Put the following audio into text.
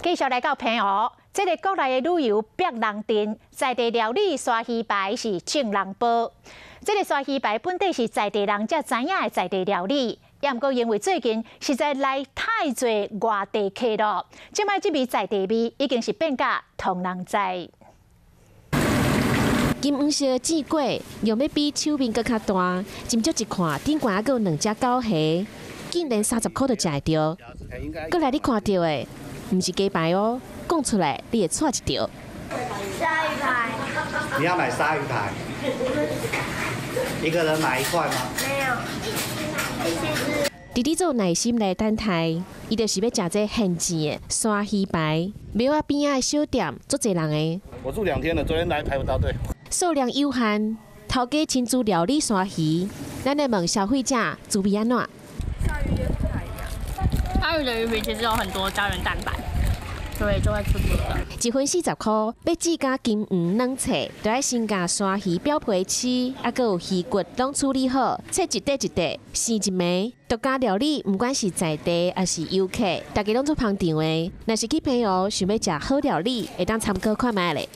继续来到平湖，这个国内的旅游白人镇在地料理沙鱼排是正人煲。这个沙鱼排本地是在地人才知影的在地料理，也毋过因为最近实在来太侪外地客了，即摆这味在地味已经是变甲同人知。金黄色的煎粿，用要比手面搁较大，斟酌一看，顶悬还有2只狗虾，竟然30块就食会着。搁来你看到的，毋是鸡排哦，讲出来你会错一条。鲨鱼排。你要买鲨鱼排？一个人买1块吗？没有。弟弟做耐心来等待，伊就是要食这现钱的沙鱼排。庙仔边仔的小店，足侪人的。我住2天了，昨天来排不到队。数量有限，头家亲自料理沙鱼，咱来问消费者滋味安怎？鲨鱼也不太一样。鲨鱼的鱼皮其实有很多胶原蛋白，所以就会脆脆的。一份40块，要自家金黄软脆，就要先甲沙鱼表皮起，还佫有鱼骨拢处理好，切一块一块，生一枚。独家料理，不管是在地还是游客，大家拢做捧场的。若是去平湖想要食好料理，会当参考看卖咧。